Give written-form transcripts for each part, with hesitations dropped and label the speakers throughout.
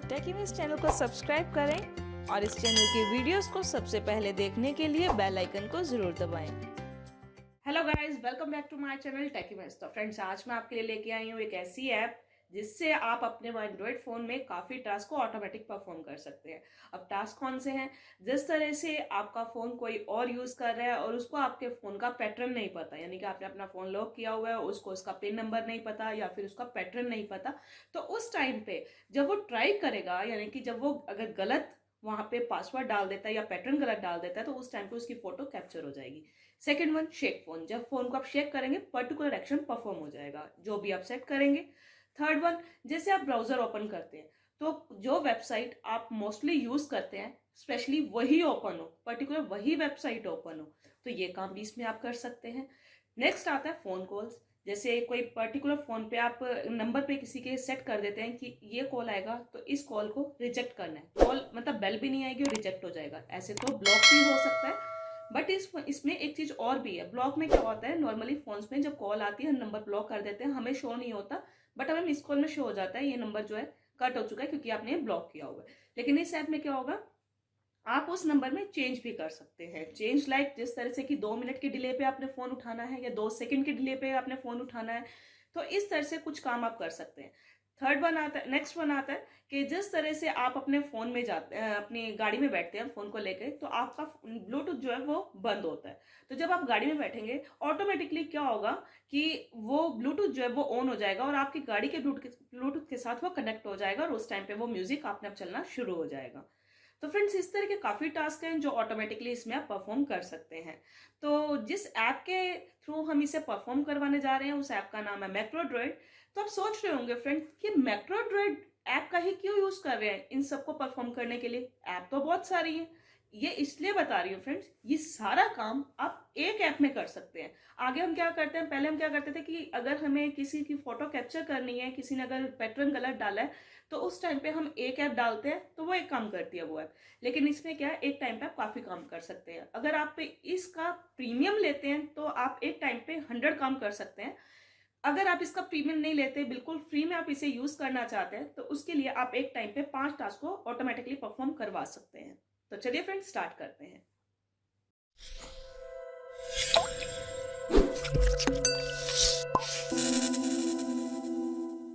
Speaker 1: टेकीमिस channel को subscribe करें और इस चैनल के वीडियोस को सबसे पहले देखने के लिए बेल आइकन को जरूर दबाएं। Hello guys, welcome back to my channel टेकीमिस। तो फ्रेंड्स, आज मैं आपके लिए लेके आई हूँ एक ऐसी ऐप जिससे आप अपने एंड्रॉइड फ़ोन में काफ़ी टास्क को ऑटोमेटिक परफॉर्म कर सकते हैं। अब टास्क कौन से हैं? जिस तरह से आपका फ़ोन कोई और यूज़ कर रहा है और उसको आपके फ़ोन का पैटर्न नहीं पता, यानी कि आपने अपना फ़ोन लॉक किया हुआ है, उसको उसका पिन नंबर नहीं पता या फिर उसका पैटर्न नहीं पता, तो उस टाइम पे जब वो ट्राई करेगा, यानी कि जब वो अगर गलत वहां पे पासवर्ड डाल देता है या पैटर्न गलत डाल देता है, तो उस टाइम पे उसकी फोटो कैप्चर हो जाएगी। Second one, shake phone. जब फोन को आप शेक करेंगे, पर्टिकुलर एक्शन परफॉर्म हो जाएगा जो भी आप सेट करेंगे। थर्ड वन, जैसे आप ब्राउजर ओपन करते हैं तो जो वेबसाइट आप मोस्टली यूज करते हैं स्पेशली वही ओपन हो, पर्टिकुलर वही वेबसाइट ओपन हो, तो ये काम भी इसमें आप कर सकते हैं। नेक्स्ट आता है फोन कॉल्स। जैसे कोई पर्टिकुलर फोन पे आप नंबर पे किसी के सेट कर देते हैं कि ये कॉल आएगा तो इस कॉल को रिजेक्ट करना है, कॉल मतलब बेल भी नहीं आएगी और रिजेक्ट हो जाएगा। ऐसे तो ब्लॉक भी हो सकता है, बट इसमें एक चीज और भी है। ब्लॉक में क्या होता है, नॉर्मली फोन्स में जब कॉल आती है हम नंबर ब्लॉक कर देते हैं, हमें शो नहीं होता, बट हमें मिस कॉल में शो हो जाता है ये नंबर जो है कट हो चुका है क्योंकि आपने ब्लॉक किया हुआ है। लेकिन इस ऐप में क्या होगा, आप उस नंबर में चेंज भी कर सकते हैं। चेंज लाइक जिस तरह से कि 2 मिनट के डिले पे आपने फोन उठाना है या 2 सेकंड के डिले पे आपने फोन उठाना है, तो इस तरह से कुछ काम आप कर सकते हैं। थर्ड वन आता है, नेक्स्ट वन आता है कि जिस तरह से आप अपने फोन में जाते हैं, अपनी गाड़ी में बैठते हैं फोन को लेकर, तो आपका ब्लूटूथ जो है वो बंद होता है। तो जब आप गाड़ी में बैठेंगे ऑटोमेटिकली क्या होगा कि वो ब्लूटूथ जो है वो ऑन हो जाएगा और आपकी गाड़ी के ब्लूटूथ के साथ वो कनेक्ट हो जाएगा और उस टाइम पे वो म्यूजिक आपने आप चलना शुरू हो जाएगा। तो फ्रेंड्स, इस तरह के काफी टास्क हैं जो ऑटोमेटिकली इसमें आप परफॉर्म कर सकते हैं। तो जिस ऐप के थ्रू हम इसे परफॉर्म करवाने जा रहे हैं उस ऐप का नाम है मैक्रोड्रॉइड। तो आप सोच रहे होंगे फ्रेंड कि मैक्रोड्रॉइड ऐप का ही क्यों यूज कर रहे हैं इन सबको परफॉर्म करने के लिए, ऐप तो बहुत सारी है। ये इसलिए बता रही हूँ फ्रेंड्स, ये सारा काम आप एक ऐप में कर सकते हैं। आगे हम क्या करते हैं, पहले हम क्या करते थे कि अगर हमें किसी की फोटो कैप्चर करनी है, किसी ने अगर पैटर्न गलत डाला है, तो उस टाइम पे हम एक ऐप डालते हैं तो वो एक काम करती है वो ऐप। लेकिन इसमें क्या है, एक टाइम पे आप काफी काम कर सकते हैं। अगर आप इसका प्रीमियम लेते हैं तो आप एक टाइम पे 100 काम कर सकते हैं। अगर आप इसका प्रीमियम नहीं लेते, बिल्कुल फ्री में आप इसे यूज करना चाहते हैं, तो उसके लिए आप एक टाइम पे 5 टास्क को ऑटोमेटिकली परफॉर्म करवा सकते हैं। तो चलिए फ्रेंड्स, स्टार्ट करते हैं।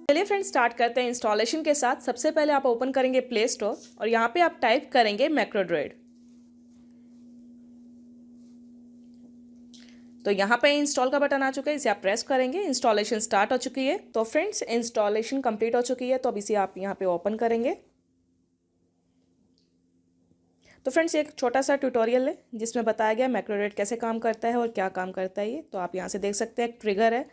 Speaker 1: चलिए फ्रेंड्स, स्टार्ट करते हैं इंस्टॉलेशन के साथ। सबसे पहले आप ओपन करेंगे प्ले स्टोर और यहाँ पे आप टाइप करेंगे मैक्रोड्रॉइड। तो यहाँ पे इंस्टॉल का बटन आ चुका है, इसे आप प्रेस करेंगे। इंस्टॉलेशन स्टार्ट हो चुकी है। तो फ्रेंड्स, इंस्टॉलेशन कंप्लीट हो चुकी है, तो अब इसे आप यहाँ पे ओपन करेंगे। तो फ्रेंड्स, एक छोटा सा ट्यूटोरियल है जिसमें बताया गया मैक्रोड्रॉइड कैसे काम करता है और क्या काम करता है ये। तो आप यहाँ से देख सकते हैं, ट्रिगर है,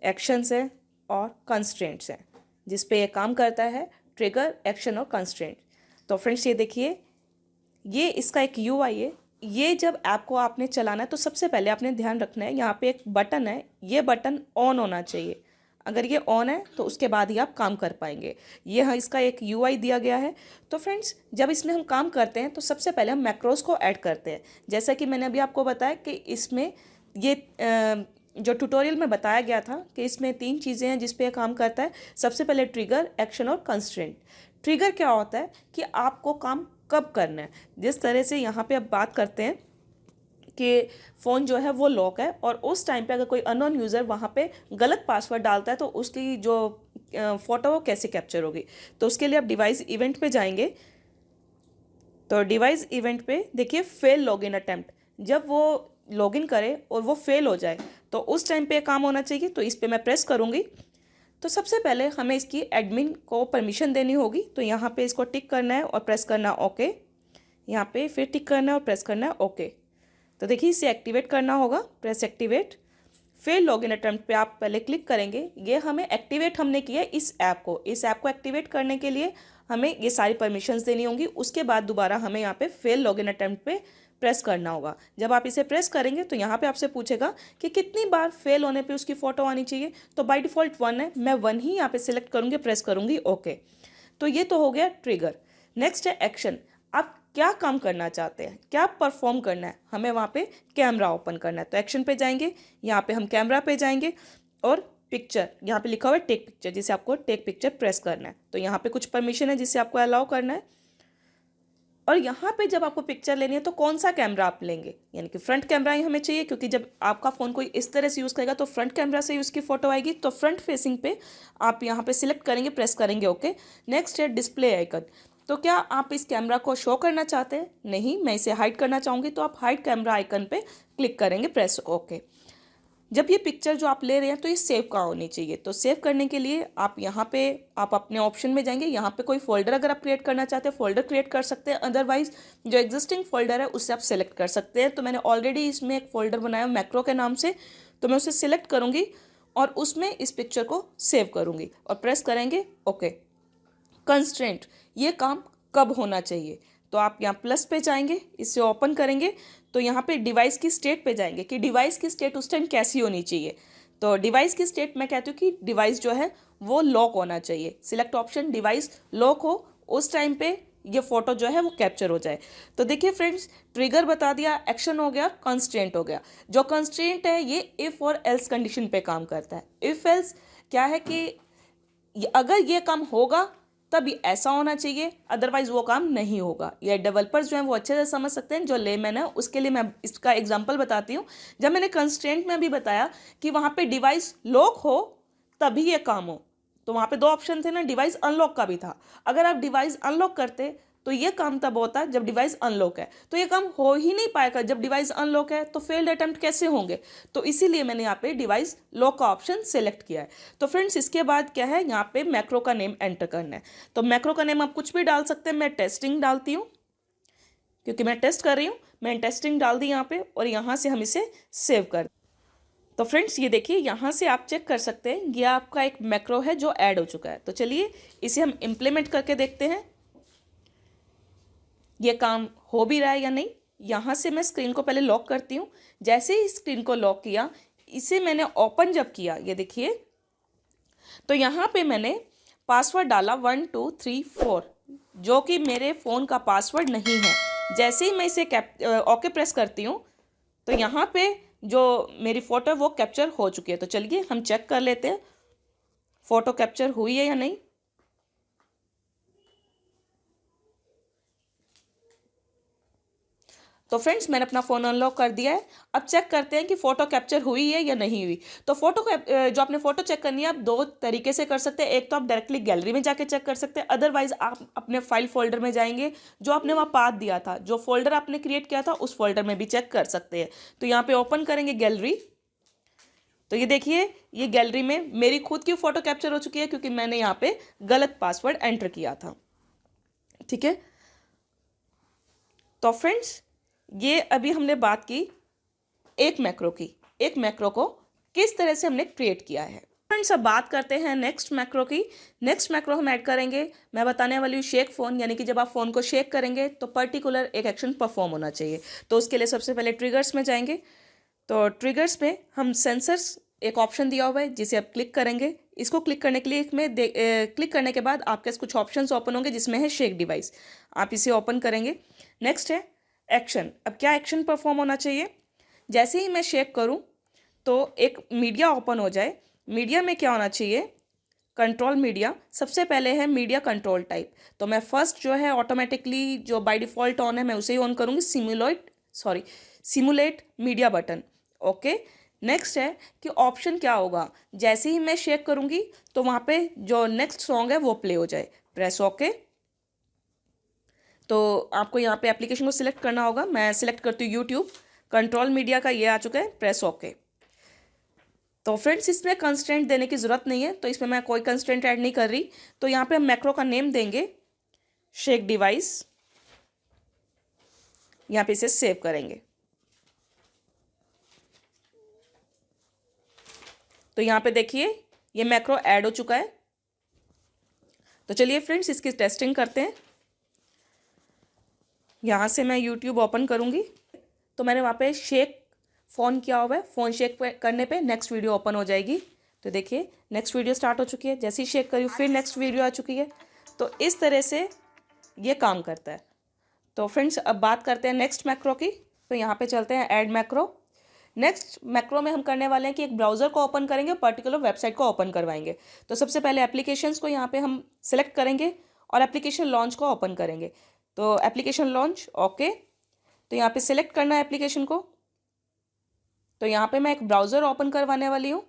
Speaker 1: एक्शंस है और कंस्ट्रेंट्स हैं, जिस पे ये काम करता है, ट्रिगर, एक्शन और कंस्ट्रेंट। तो फ्रेंड्स, ये देखिए, ये इसका एक यूआई है। ये जब ऐप को आपने चलाना है तो सबसे पहले आपने ध्यान रखना है, यहाँ पे एक बटन है, ये बटन ऑन होना चाहिए। अगर ये ऑन है तो उसके बाद ही आप काम कर पाएंगे। ये हाँ, इसका एक यूआई दिया गया है। तो फ्रेंड्स, जब इसमें हम काम करते हैं तो सबसे पहले हम मैक्रोस को ऐड करते हैं। जैसा कि मैंने अभी आपको बताया कि इसमें ये जो ट्यूटोरियल में बताया गया था कि इसमें 3 चीज़ें हैं जिस पे काम करता है। सबसे पहले ट्रिगर, एक्शन और कंस्ट्रेंट। ट्रिगर क्या होता है कि आपको काम कब करना है। जिस तरह से यहाँ पे अब बात करते हैं कि फ़ोन जो है वो लॉक है और उस टाइम पे अगर कोई अननोन यूज़र वहाँ पे गलत पासवर्ड डालता है तो उसकी जो फ़ोटो वो कैसे कैप्चर होगी। तो उसके लिए आप डिवाइस इवेंट पे जाएंगे। तो डिवाइस इवेंट पे देखिए, फेल लॉगिन अटेम्प्ट। जब वो लॉगिन करे और वो फेल हो जाए तो उस टाइम पे काम होना चाहिए। तो इस पर मैं प्रेस करूँगी। तो सबसे पहले हमें इसकी एडमिन को परमिशन देनी होगी। तो यहाँ पे इसको टिक करना है और प्रेस करना ओके। यहाँ पे फिर टिक करना है और प्रेस करना है ओके। तो देखिए, इसे एक्टिवेट करना होगा, प्रेस एक्टिवेट। फिर लॉगिन अटेम्प्ट पे आप पहले क्लिक करेंगे। ये हमें एक्टिवेट हमने किया है इस ऐप को। इस ऐप को एक्टिवेट करने के लिए हमें ये सारी परमिशंस देनी होंगी। उसके बाद दोबारा हमें यहाँ पे फेल लॉगिन अटेम्प्ट पे प्रेस करना होगा। जब आप इसे प्रेस करेंगे तो यहाँ पे आपसे पूछेगा कि कितनी बार फेल होने पे उसकी फ़ोटो आनी चाहिए। तो बाय डिफ़ॉल्ट 1 है, मैं 1 ही यहाँ पे सिलेक्ट करूँगी, प्रेस करूँगी ओके। तो ये तो हो गया ट्रिगर। नेक्स्ट है एक्शन। आप क्या काम करना चाहते हैं, क्या परफॉर्म करना है, हमें वहाँ पे कैमरा ओपन करना है। तो एक्शन पे जाएंगे, यहाँ पे हम कैमरा पे जाएंगे और पिक्चर, यहाँ पे लिखा हुआ है टेक पिक्चर, जिसे आपको टेक पिक्चर प्रेस करना है। तो यहाँ पे कुछ परमिशन है जिसे आपको अलाउ करना है। और यहाँ पे जब आपको पिक्चर लेनी है तो कौन सा कैमरा आप लेंगे, यानी कि फ्रंट कैमरा ही हमें चाहिए, क्योंकि जब आपका फ़ोन कोई इस तरह से यूज़ करेगा तो फ्रंट कैमरा से ही उसकी फ़ोटो आएगी। तो फ्रंट फेसिंग पे आप यहाँ पे सिलेक्ट करेंगे, प्रेस करेंगे ओके। नेक्स्ट है डिस्प्ले आइकन। तो क्या आप इस कैमरा को शो करना चाहते हैं? नहीं, मैं इसे हाइड करना चाहूँगी, तो आप हाइड कैमरा आइकन पे क्लिक करेंगे, प्रेस ओके। जब ये पिक्चर जो आप ले रहे हैं तो ये सेव कहाँ होनी चाहिए, तो सेव करने के लिए आप यहाँ पे आप अपने ऑप्शन में जाएंगे। यहाँ पे कोई फोल्डर अगर आप क्रिएट करना चाहते हैं फोल्डर क्रिएट कर सकते हैं, अदरवाइज जो एग्जिस्टिंग फोल्डर है उससे आप सेलेक्ट कर सकते हैं। तो मैंने ऑलरेडी इसमें एक फोल्डर बनाया मैक्रो के नाम से, तो मैं उसे सिलेक्ट करूँगी और उसमें इस पिक्चर को सेव करूँगी और प्रेस करेंगे ओके। कंस्ट्रेंट, ये काम कब होना चाहिए, तो आप यहाँ प्लस पे जाएंगे, इसे ओपन करेंगे तो यहाँ पे डिवाइस की स्टेट पे जाएंगे कि डिवाइस की स्टेट उस टाइम कैसी होनी चाहिए। तो डिवाइस की स्टेट मैं कहती हूँ कि डिवाइस जो है वो लॉक होना चाहिए। सिलेक्ट ऑप्शन, डिवाइस लॉक हो, उस टाइम पे ये फोटो जो है वो कैप्चर हो जाए। तो देखिए फ्रेंड्स, ट्रिगर बता दिया, एक्शन हो गया, कंस्ट्रेंट हो गया। जो कंस्ट्रेंट है ये इफ़ और एल्स कंडीशन पे काम करता है। इफ़ एल्स क्या है कि अगर ये काम होगा तभी ऐसा होना चाहिए, अदरवाइज वो काम नहीं होगा। ये डेवलपर्स जो हैं वो अच्छे से समझ सकते हैं, जो लेमैन है उसके लिए मैं इसका एग्जांपल बताती हूँ। जब मैंने कंस्ट्रेंट में भी बताया कि वहाँ पे डिवाइस लॉक हो तभी ये काम हो, तो वहाँ पे दो ऑप्शन थे ना, डिवाइस अनलॉक का भी था। अगर आप डिवाइस अनलॉक करते तो ये काम तब होता है जब डिवाइस अनलॉक है, तो ये काम हो ही नहीं पाएगा जब डिवाइस अनलॉक है, तो फेल्ड अटेम्प्ट कैसे होंगे। तो इसीलिए मैंने यहाँ पे डिवाइस लॉक का ऑप्शन सेलेक्ट किया है। तो फ्रेंड्स इसके बाद क्या है, यहाँ पे मैक्रो का नेम एंटर करना है। तो मैक्रो का नेम आप कुछ भी डाल सकते हैं, मैं टेस्टिंग डालती हूँ क्योंकि मैं टेस्ट कर रही हूँ। मैं टेस्टिंग डाल दी यहाँ पे और यहाँ से हम इसे सेव कर। तो फ्रेंड्स ये देखिए, यहाँ से आप चेक कर सकते हैं ये आपका एक मैक्रो है जो ऐड हो चुका है। तो चलिए इसे हम इम्प्लीमेंट करके देखते हैं ये काम हो भी रहा है या नहीं। यहाँ से मैं स्क्रीन को पहले लॉक करती हूँ। जैसे ही स्क्रीन को लॉक किया, इसे मैंने ओपन जब किया, ये देखिए, तो यहाँ पे मैंने पासवर्ड डाला 1 2 3 4, जो कि मेरे फ़ोन का पासवर्ड नहीं है। जैसे ही मैं इसे ओके प्रेस करती हूँ तो यहाँ पे जो मेरी फ़ोटो है वो कैप्चर हो चुकी है। तो चलिए हम चेक कर लेते हैं फ़ोटो कैप्चर हुई है या नहीं। तो फ्रेंड्स मैंने अपना फ़ोन अनलॉक कर दिया है। अब चेक करते हैं कि फ़ोटो कैप्चर हुई है या नहीं हुई। तो जो आपने फ़ोटो चेक करनी है आप दो तरीके से कर सकते हैं। एक तो आप डायरेक्टली गैलरी में जाके चेक कर सकते हैं, अदरवाइज आप अपने फाइल फोल्डर में जाएंगे, जो आपने वहाँ पाथ दिया था, जो फोल्डर आपने क्रिएट किया था उस फोल्डर में भी चेक कर सकते हैं। तो यहाँ पर ओपन करेंगे गैलरी। तो ये देखिए, ये गैलरी में मेरी खुद की फ़ोटो कैप्चर हो चुकी है क्योंकि मैंने यहाँ पे गलत पासवर्ड एंटर किया था। ठीक है, तो फ्रेंड्स ये अभी हमने बात की एक मैक्रो की। एक मैक्रो को किस तरह से हमने क्रिएट किया है। फ्रेंड्स अब बात करते हैं नेक्स्ट मैक्रो की। नेक्स्ट मैक्रो हम ऐड करेंगे, मैं बताने वाली हूँ शेक फ़ोन, यानी कि जब आप फ़ोन को शेक करेंगे तो पर्टिकुलर एक एक्शन परफॉर्म होना चाहिए। तो उसके लिए सबसे पहले ट्रिगर्स में जाएंगे। तो ट्रिगर्स में हम सेंसर्स एक ऑप्शन दिया हुआ है जिसे आप क्लिक करेंगे। इसको क्लिक करने के लिए क्लिक करने के बाद आपके पास कुछ ऑप्शंस ओपन होंगे जिसमें है शेक डिवाइस, आप इसे ओपन करेंगे। नेक्स्ट है एक्शन। अब क्या एक्शन परफॉर्म होना चाहिए, जैसे ही मैं शेक करूं तो एक मीडिया ओपन हो जाए। मीडिया में क्या होना चाहिए, कंट्रोल मीडिया। सबसे पहले है मीडिया कंट्रोल टाइप, तो मैं फर्स्ट जो है ऑटोमेटिकली जो बाय डिफ़ॉल्ट ऑन है मैं उसे ही ऑन करूँगी, simulate media button okay. Next है कि ऑप्शन क्या होगा, जैसे ही मैं शेक करूँगी तो वहाँ पे जो नेक्स्ट सॉन्ग है वो प्ले हो जाए, प्रेस ओके। तो आपको यहाँ पे एप्लीकेशन को सिलेक्ट करना होगा, मैं सिलेक्ट करती हूँ यूट्यूब। कंट्रोल मीडिया का ये आ चुका है, प्रेस ओके। तो फ्रेंड्स इसमें कंस्ट्रेंट देने की ज़रूरत नहीं है, तो इसमें मैं कोई कंस्ट्रेंट ऐड नहीं कर रही। तो यहाँ पे हम मैक्रो का नेम देंगे शेक डिवाइस, यहाँ पे इसे सेव करेंगे। तो यहाँ पे देखिए ये मैक्रो ऐड हो चुका है। तो चलिए फ्रेंड्स इसकी टेस्टिंग करते हैं। यहाँ से मैं यूट्यूब ओपन करूँगी, तो मैंने वहाँ पे शेक फ़ोन किया हुआ है, फ़ोन शेक करने पे नेक्स्ट वीडियो ओपन हो जाएगी। तो देखिए नेक्स्ट वीडियो स्टार्ट हो चुकी है, जैसे ही शेक करी फिर नेक्स्ट वीडियो आ चुकी है। तो इस तरह से ये काम करता है। तो फ्रेंड्स अब बात करते हैं नेक्स्ट मैक्रो की। तो यहाँ पे चलते हैं ऐड मैक्रो। नेक्स्ट मैक्रो में हम करने वाले हैं कि एक ब्राउज़र को ओपन करेंगे, पर्टिकुलर वेबसाइट को ओपन करवाएंगे। तो सबसे पहले एप्लीकेशंस को यहाँ पे हम सिलेक्ट करेंगे और एप्लीकेशन लॉन्च को ओपन करेंगे। तो एप्लीकेशन लॉन्च, ओके, तो यहाँ पे सिलेक्ट करना है एप्लीकेशन को। तो यहाँ पे मैं एक ब्राउज़र ओपन करवाने वाली हूँ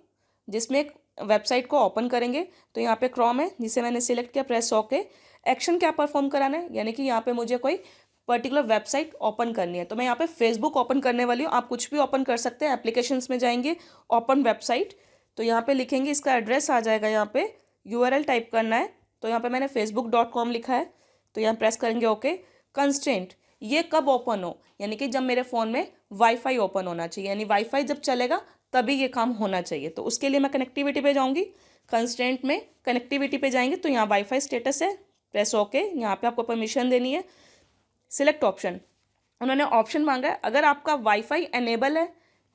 Speaker 1: जिसमें एक वेबसाइट को ओपन करेंगे। तो यहाँ पे क्रोम है जिसे मैंने सिलेक्ट किया, प्रेस ओके। एक्शन क्या परफॉर्म कराना है, यानी कि यहाँ पे मुझे कोई पर्टिकुलर वेबसाइट ओपन करनी है। तो मैं यहाँ पे फेसबुक ओपन करने वाली हूँ, आप कुछ भी ओपन कर सकते हैं। एप्लीकेशंस में जाएंगे, ओपन वेबसाइट, तो यहाँ पे लिखेंगे, इसका एड्रेस आ जाएगा, यहाँ पे URL टाइप करना है। तो यहाँ पे मैंने facebook.com लिखा है, तो यहाँ प्रेस करेंगे ओके। कंस्ट्रेंट, ये कब ओपन हो, यानी कि जब मेरे फ़ोन में वाईफाई ओपन होना चाहिए, यानी वाईफाई जब चलेगा तभी ये काम होना चाहिए। तो उसके लिए मैं कनेक्टिविटी पे जाऊँगी, कंस्ट्रेंट में कनेक्टिविटी पे जाएंगे, तो यहाँ वाईफाई स्टेटस है, प्रेस ओके। यहाँ पे आपको परमिशन देनी है, सिलेक्ट ऑप्शन, उन्होंने ऑप्शन मांगा है। अगर आपका वाईफाई एनेबल है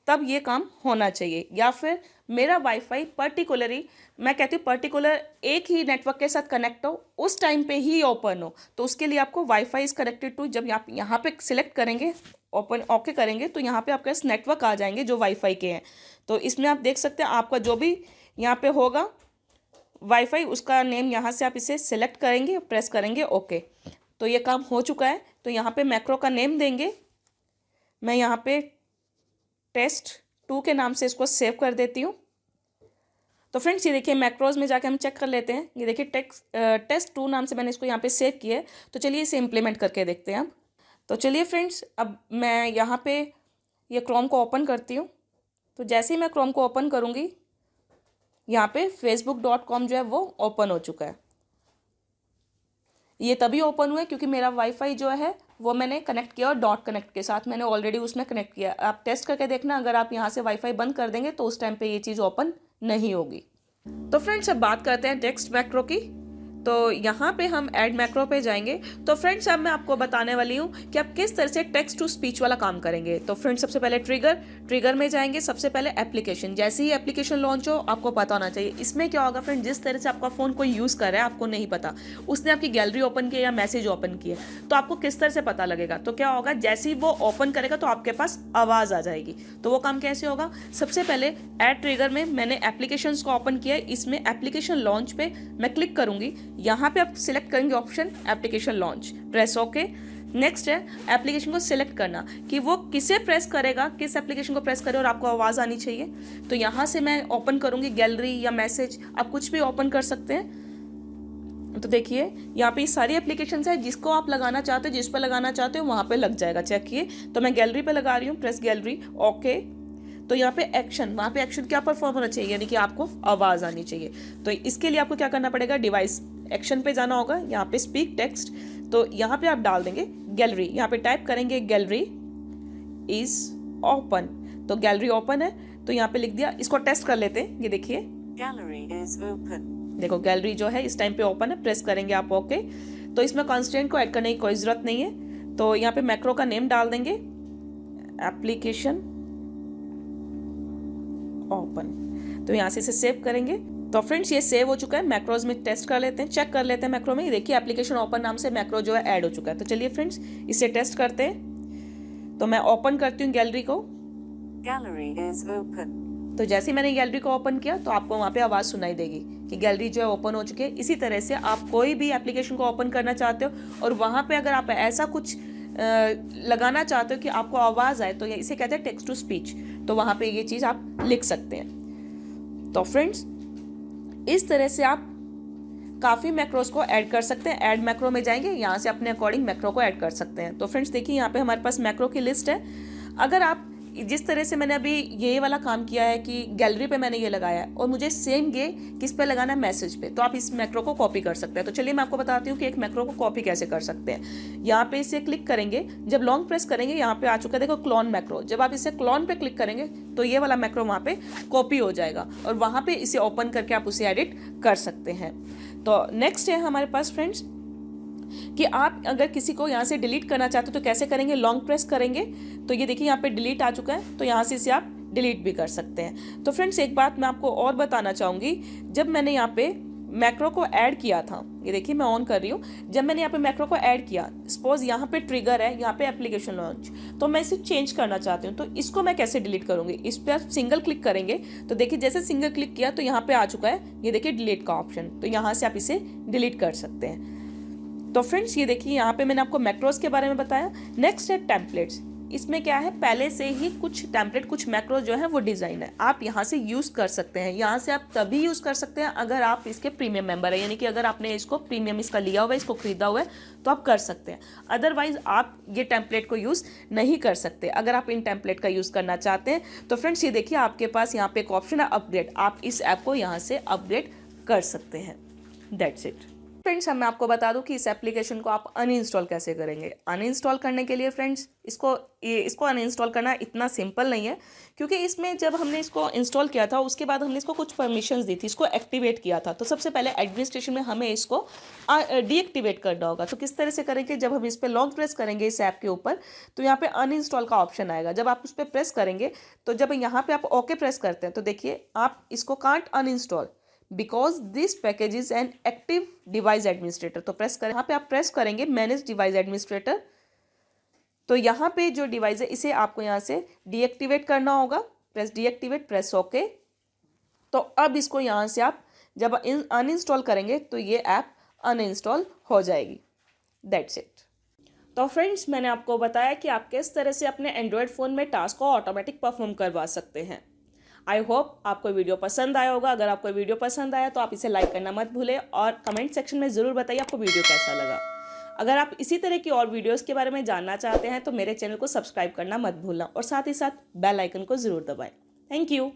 Speaker 1: तब ये काम होना चाहिए, या फिर मेरा वाईफाई पर्टिकुलरली, मैं कहती हूँ पर्टिकुलर एक ही नेटवर्क के साथ कनेक्ट हो, उस टाइम पे ही ओपन हो। तो उसके लिए आपको वाईफाई इज़ कनेक्टेड टू, जब यहाँ पे सिलेक्ट करेंगे, ओपन ओके करेंगे, तो यहाँ पे आपके पास नेटवर्क आ जाएंगे जो वाईफाई के हैं। तो इसमें आप देख सकते हैं आपका जो भी यहाँ पे होगा वाईफाई, उसका नेम यहाँ से आप इसे सिलेक्ट करेंगे, प्रेस करेंगे ओके। तो ये काम हो चुका है। तो यहाँ पे मैक्रो का नेम देंगे, मैं यहाँ पे test2 के नाम से इसको सेव कर देती हूँ। तो फ्रेंड्स ये देखिए मैक्रोज में जाके हम चेक कर लेते हैं। ये देखिए test2 नाम से मैंने इसको यहाँ पे सेव किया है। तो चलिए इसे इम्प्लीमेंट करके देखते हैं अब। तो चलिए फ्रेंड्स, अब मैं यहाँ पे ये क्रोम को ओपन करती हूँ। तो जैसे ही मैं क्रोम को ओपन करूँगी, यहाँ पे facebook.com जो है वो ओपन हो चुका है। ये तभी ओपन हुआ है क्योंकि मेरा वाईफाई जो है वो मैंने कनेक्ट किया, और डॉट कनेक्ट के साथ मैंने ऑलरेडी उसमें कनेक्ट किया। आप टेस्ट करके देखना, अगर आप यहाँ से वाईफाई बंद कर देंगे तो उस टाइम पे ये चीज़ ओपन नहीं होगी। तो फ्रेंड्स अब बात करते हैं टेक्स्ट मैक्रो की। तो यहाँ पे हम ऐड मैक्रो पे जाएंगे। तो फ्रेंड्स अब मैं आपको बताने वाली हूँ कि आप किस तरह से टेक्स्ट टू स्पीच वाला काम करेंगे। तो फ्रेंड्स सबसे पहले ट्रिगर में जाएंगे। सबसे पहले एप्लीकेशन, जैसे ही एप्लीकेशन लॉन्च हो आपको पता होना चाहिए। इसमें क्या होगा फ्रेंड, जिस तरह से आपका फ़ोन कोई यूज़ कर रहा है आपको नहीं पता, उसने आपकी गैलरी ओपन की या मैसेज ओपन किया, तो आपको किस तरह से पता लगेगा। तो क्या होगा, जैसे ही वो ओपन करेगा तो आपके पास आवाज़ आ जाएगी। तो वो काम कैसे होगा, सबसे पहले ऐड ट्रिगर में मैंने एप्लीकेशंस को ओपन किया है, इसमें एप्लीकेशन लॉन्च पे मैं क्लिक करूंगी। यहाँ पे आप सिलेक्ट करेंगे option application launch, press okay. Next है एप्लीकेशन को सिलेक्ट करना कि वो किसे प्रेस करेगा, किस एप्लीकेशन को प्रेस करे और आपको आवाज़ आनी चाहिए। तो यहाँ से मैं ओपन करूँगी गैलरी या मैसेज, आप कुछ भी ओपन कर सकते हैं। तो देखिए यहाँ पे सारी एप्लीकेशंस है, जिसको आप लगाना चाहते हो, जिस पर लगाना चाहते हो वहाँ पे लग जाएगा। चेक किए, तो मैं गैलरी पे लगा रही हूँ, प्रेस गैलरी ओके। तो यहाँ पे एक्शन, वहाँ पे एक्शन क्या परफॉर्म होना चाहिए, यानी कि आपको आवाज़ आनी चाहिए। तो इसके लिए आपको क्या करना पड़ेगा, डिवाइस एक्शन पे जाना होगा, यहाँ पे स्पीक टेक्स्ट, तो यहाँ पे आप डाल देंगे गैलरी। यहाँ पे टाइप करेंगे गैलरी इज ओपन, तो गैलरी ओपन है, तो यहाँ पे लिख दिया। इसको टेस्ट कर लेते हैं, ये देखिए गैलरी इज ओपन, देखो गैलरी जो है इस टाइम पे ओपन है, प्रेस करेंगे आप ओके। तो इसमें कंस्ट्रेंट को ऐड करने की कोई ज़रूरत नहीं है। तो यहाँ पे मैक्रो का नेम डाल देंगे, एप्लीकेशन ओपन, तो यहाँ से इसे सेव करेंगे। तो फ्रेंड्स ये सेव हो चुका है। मैक्रोज में टेस्ट कर लेते हैं, चेक कर लेते हैं मैक्रो में। ये देखिए एप्लीकेशन ओपन नाम से मैक्रो जो है ऐड हो चुका है। तो चलिए फ्रेंड्स इसे टेस्ट करते हैं। तो मैं ओपन करती हूँ गैलरी को, गैलरी इज ओपन। तो जैसे ही मैंने गैलरी को ओपन किया तो आपको वहाँ पे आवाज़ सुनाई देगी कि गैलरी जो है ओपन हो चुकी है। इसी तरह से आप कोई भी एप्लीकेशन को ओपन करना चाहते हो और वहाँ पे अगर आप ऐसा कुछ लगाना चाहते हो कि आपको आवाज़ आए, तो इसे कहते हैं टेक्स्ट टू स्पीच, तो वहाँ पे ये चीज़ आप लिख सकते हैं। तो फ्रेंड्स इस तरह से आप काफ़ी मैक्रोस को ऐड कर सकते हैं। ऐड मैक्रो में जाएंगे, यहाँ से अपने अकॉर्डिंग मैक्रो को ऐड कर सकते हैं। तो फ्रेंड्स देखिए यहाँ पे हमारे पास मैक्रो की लिस्ट है। अगर आप जिस तरह से मैंने अभी ये वाला काम किया है कि गैलरी पे मैंने ये लगाया है और मुझे सेम ये किस पे लगाना है, मैसेज पे, तो आप इस मैक्रो को कॉपी कर सकते हैं। तो चलिए मैं आपको बताती हूँ कि एक मैक्रो को कॉपी कैसे कर सकते हैं। यहाँ पे इसे क्लिक करेंगे, जब लॉन्ग प्रेस करेंगे यहाँ पे आ चुका है देखो क्लोन मैक्रो। जब आप इसे क्लोन पे क्लिक करेंगे तो ये वाला मैक्रो वहाँ पे कॉपी हो जाएगा और वहाँ पे इसे ओपन करके आप उसे एडिट कर सकते हैं। तो नेक्स्ट है हमारे पास फ्रेंड्स कि आप अगर किसी को यहाँ से डिलीट करना चाहते हो तो कैसे करेंगे, लॉन्ग प्रेस करेंगे। तो ये देखिए यहाँ पे डिलीट आ चुका है, तो यहाँ से इसे आप डिलीट भी कर सकते हैं। तो फ्रेंड्स एक बात मैं आपको और बताना चाहूँगी, जब मैंने यहाँ पे मैक्रो को ऐड किया था, ये देखिए मैं ऑन कर रही हूँ, जब मैंने यहाँ पे मैक्रो को ऐड किया, सपोज यहाँ पे ट्रिगर है, यहाँ पे एप्लीकेशन लॉन्च, तो मैं इसे चेंज करना चाहती हूँ, तो इसको मैं कैसे डिलीट करूँगी? इस पर आप सिंगल क्लिक करेंगे तो देखिए जैसे सिंगल क्लिक किया तो यहाँ पे आ चुका है, ये देखिए डिलीट का ऑप्शन, तो यहाँ से आप इसे डिलीट कर सकते हैं। तो फ्रेंड्स ये देखिए यहाँ पे मैंने आपको मैक्रोस के बारे में बताया। नेक्स्ट है टेम्पलेट्स। इसमें क्या है, पहले से ही कुछ टेम्पलेट, कुछ मैक्रो जो है वो डिज़ाइन है, आप यहाँ से यूज़ कर सकते हैं। यहाँ से आप तभी यूज़ कर सकते हैं अगर आप इसके प्रीमियम मेंबर है, यानी कि अगर आपने इसको प्रीमियम इसका लिया हुआ है, इसको खरीदा हुआ है, तो आप कर सकते हैं। अदरवाइज आप ये टेम्पलेट को यूज़ नहीं कर सकते। अगर आप इन टेम्पलेट का यूज़ करना चाहते हैं तो फ्रेंड्स ये देखिए आपके पास यहाँ पे एक ऑप्शन है अपग्रेड, आप इस ऐप को यहाँ से अपग्रेड कर सकते हैं। That's it friends. मैं आपको बता दूं कि इस एप्लीकेशन को आप अनइंस्टॉल कैसे करेंगे। अनइंस्टॉल करने के लिए फ्रेंड्स इसको अनइंस्टॉल करना इतना सिंपल नहीं है, क्योंकि इसमें जब हमने इसको इंस्टॉल किया था उसके बाद हमने इसको कुछ परमिशंस दी थी, इसको एक्टिवेट किया था। तो सबसे पहले एडमिनिस्ट्रेशन में हमें इसको डीएक्टिवेट करना होगा। तो किस तरह से करेंगे, जब हम इस पर लॉन्ग प्रेस करेंगे इस ऐप के ऊपर, तो यहाँ पे अनइंस्टॉल का ऑप्शन आएगा। जब आप उस पर प्रेस करेंगे तो जब यहाँ पे आप ओके प्रेस करते हैं तो देखिए आप इसको can't uninstall because this package is an active device administrator. तो प्रेस करें, यहाँ पे आप प्रेस करेंगे मैनेज डिवाइस एडमिनिस्ट्रेटर, तो यहाँ पे जो डिवाइस है इसे आपको यहाँ से डीएक्टिवेट करना होगा। Press deactivate, press okay. तो अब इसको यहाँ से आप जब अनइंस्टॉल करेंगे तो ये ऐप अनइंस्टॉल हो जाएगी। That's it. तो फ्रेंड्स मैंने आपको बताया कि आप किस तरह से अपने एंड्रॉयड फ़ोन में टास्क को ऑटोमेटिक परफॉर्म करवा सकते हैं। आई होप आपको वीडियो पसंद आया होगा। अगर आपको वीडियो पसंद आया तो आप इसे लाइक करना मत भूलें और कमेंट सेक्शन में ज़रूर बताइए आपको वीडियो कैसा लगा। अगर आप इसी तरह की और वीडियोस के बारे में जानना चाहते हैं तो मेरे चैनल को सब्सक्राइब करना मत भूलना और साथ ही साथ बेल आइकन को ज़रूर दबाएं। Thank you.